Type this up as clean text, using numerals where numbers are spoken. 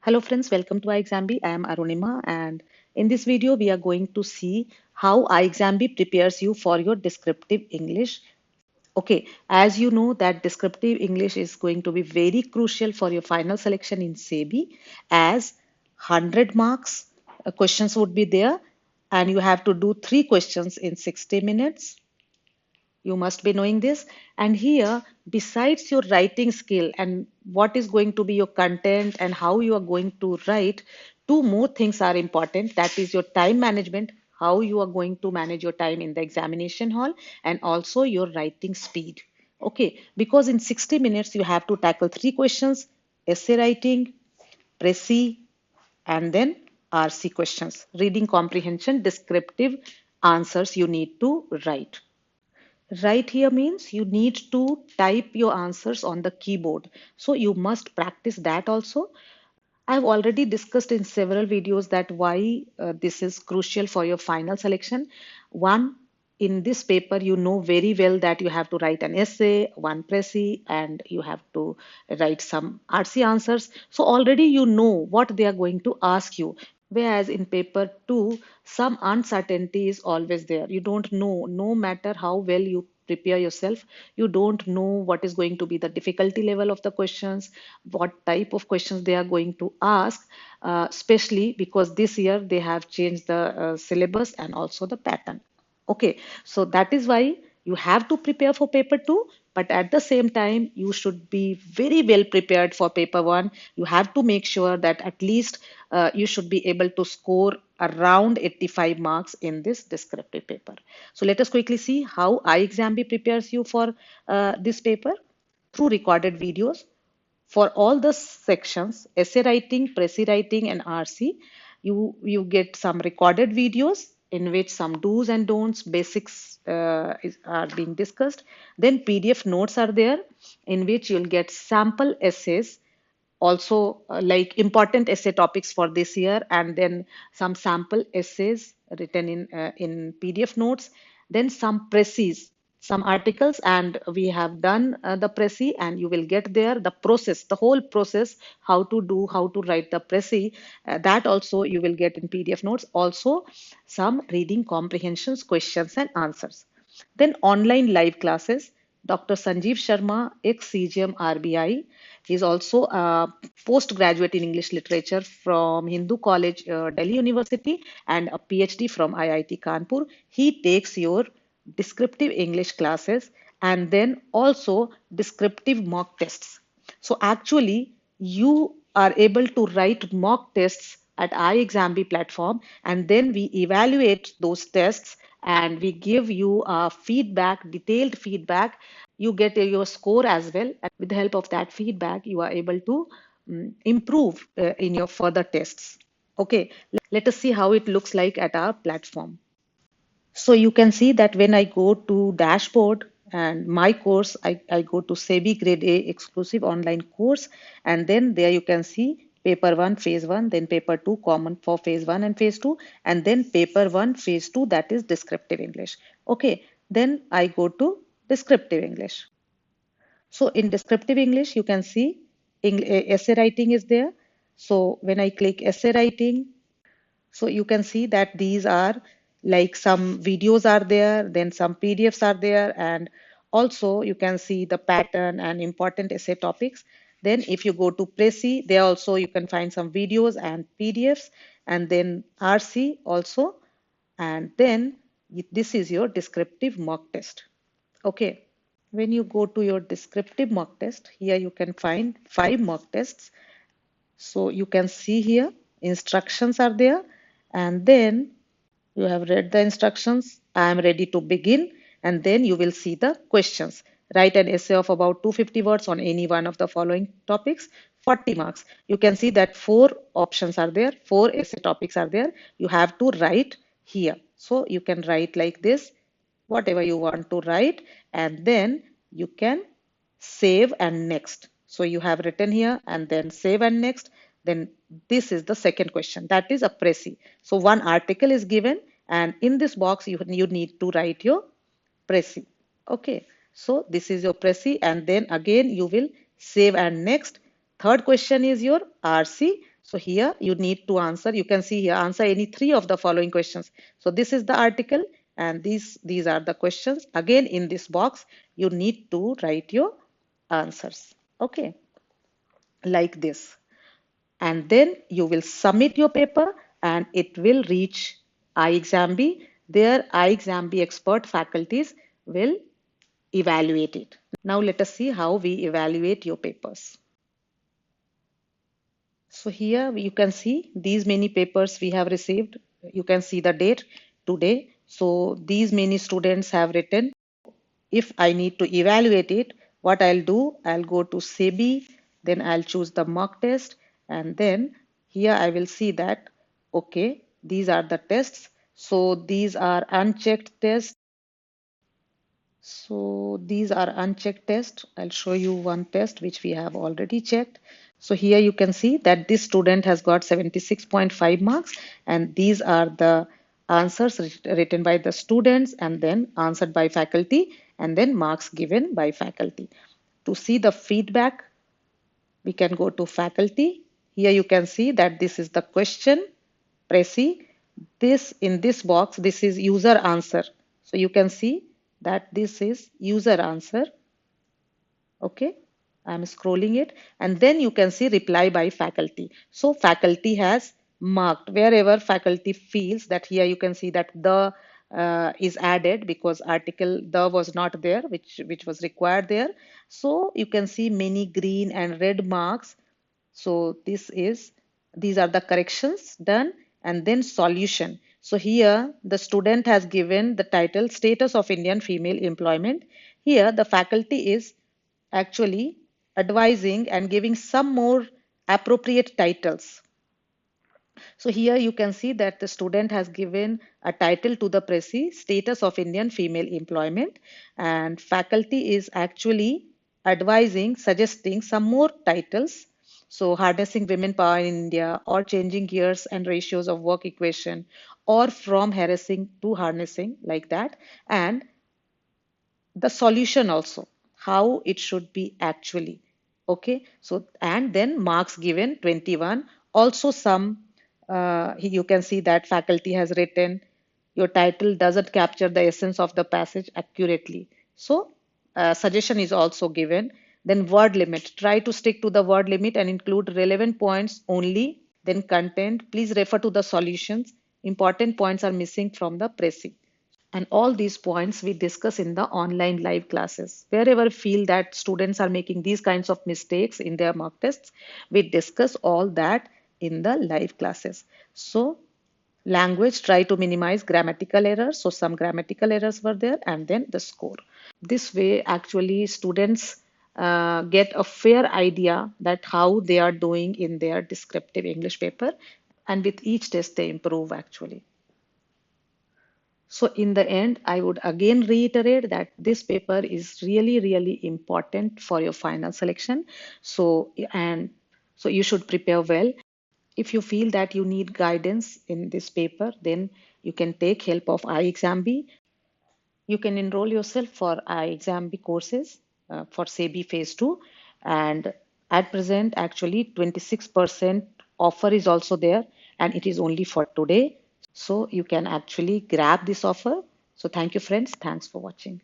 Hello friends, welcome to iExamB. I am Arunima and in this video we are going to see how iExamB prepares you for your descriptive English. Okay, as you know that descriptive English is going to be very crucial for your final selection in SEBI as 100 marks questions would be there and you have to do 3 questions in 60 minutes. You must be knowing this. And here, besides your writing skill and what is going to be your content and how you are going to write, two more things are important. That is your time management, how you are going to manage your time in the examination hall, and also your writing speed. Okay, because in 60 minutes you have to tackle 3 questions: essay writing, précis, and then RC questions, reading comprehension, descriptive answers you need to write. Right here means you need to type your answers on the keyboard. So you must practice that also. I've already discussed in several videos that why this is crucial for your final selection. One, in this paper, you know very well that you have to write an essay, one précis, and you have to write some RC answers. So already you know what they are going to ask you. Whereas in paper two, some uncertainty is always there. You don't know, no matter how well you prepare yourself, you don't know what is going to be the difficulty level of the questions, what type of questions they are going to ask, especially because this year they have changed the syllabus and also the pattern. Okay, so that is why you have to prepare for paper two, but at the same time, you should be very well prepared for paper one. You have to make sure that at least you should be able to score around 85 marks in this descriptive paper. So let us quickly see how iExamB prepares you for this paper through recorded videos. For all the sections, essay writing, précis writing, and RC, you get some recorded videos in which some do's and don'ts, basics are being discussed. Then PDF notes are there in which you'll get sample essays, also like important essay topics for this year, and then some sample essays written in PDF notes, then some précis, some articles, and we have done the précis, and you will get there the process, the whole process, how to do, how to write the précis, that also you will get in PDF notes. Also some reading comprehensions, questions and answers. Then online live classes. Dr. Sanjeev Sharma, ex-CGM RBI. He is also a postgraduate in English literature from Hindu College, Delhi University, and a PhD from IIT Kanpur. He takes your descriptive English classes and then also descriptive mock tests. So actually, you are able to write mock tests at iExamB platform, and then we evaluate those tests and we give you feedback, detailed feedback. You get your score as well, and with the help of that feedback, you are able to improve in your further tests. Okay, let us see how it looks like at our platform. So you can see that when I go to dashboard and my course, I go to SEBI Grade A exclusive online course, and then there you can see paper one, phase one, then paper two, common for phase one and phase two, and then paper one, phase two, that is descriptive English. Okay, then I go to descriptive English. So in descriptive English, you can see essay writing is there. So when I click essay writing, so you can see that these are like some videos are there, then some PDFs are there, and also you can see the pattern and important essay topics. Then if you go to précis, there also you can find some videos and PDFs, and then RC also, and then this is your descriptive mock test. Okay. When you go to your descriptive mock test, here you can find 5 mock tests. So you can see here instructions are there, and then you have read the instructions. I am ready to begin, and then you will see the questions. Write an essay of about 250 words on any one of the following topics, 40 marks. You can see that 4 options are there, 4 essay topics are there. You have to write here. So you can write like this, whatever you want to write, and then you can save and next. So you have written here and then save and next. Then this is the second question, that is a précis. So one article is given, and in this box you need to write your précis. Okay, so this is your précis, and then again you will save and next. Third question is your RC. So here you need to answer. You can see here, answer any three of the following questions. So this is the article and these are the questions. Again, in this box, you need to write your answers. Okay, like this. And then you will submit your paper and it will reach iExamB. There, iExamB expert faculties will evaluate it. Now let us see how we evaluate your papers. So here you can see these many papers we have received. You can see the date today. So these many students have written. If I need to evaluate it, what I'll do, I'll go to SEBI, then I'll choose the mock test, and then here I will see that, okay, these are the tests. So these are unchecked tests. So these are unchecked tests. I'll show you one test which we have already checked. So here you can see that this student has got 76.5 marks, and these are the answers written by the students and then answered by faculty and then marks given by faculty. To see the feedback, we can go to faculty. Here you can see that this is the question. Pressy. This in this box, this is user answer. So you can see that this is user answer. Okay, I'm scrolling it, and then you can see reply by faculty. So faculty has marked wherever faculty feels that. Here you can see that the is added because article the was not there, which was required there. So you can see many green and red marks. So these are the corrections done, and then solution. So here the student has given the title status of Indian female employment. Here the faculty is actually advising and giving some more appropriate titles. So here you can see that the student has given a title to the Pressy, status of Indian female employment, and faculty is actually advising, suggesting some more titles. So harnessing women power in India, or changing gears and ratios of work equation, or from harassing to harnessing, like that. And the solution also, how it should be actually. Okay, so and then marks given 21. Also some you can see that faculty has written your title doesn't capture the essence of the passage accurately. So suggestion is also given. Then word limit, try to stick to the word limit and include relevant points only. Then content, please refer to the solutions, important points are missing from the Pressy. And all these points we discuss in the online live classes. Wherever feel that students are making these kinds of mistakes in their mock tests, we discuss all that in the live classes. So language, try to minimize grammatical errors. So some grammatical errors were there, and then the score. This way, actually, students get a fair idea that how they are doing in their descriptive English paper, and with each test they improve actually. So in the end, I would again reiterate that this paper is really, really important for your final selection. So you should prepare well. If you feel that you need guidance in this paper, then you can take help of iExamB. You can enroll yourself for iExamB courses for SEBI Phase 2. And at present, actually 26% offer is also there, and it is only for today. So you can actually grab this offer. So thank you, friends. Thanks for watching.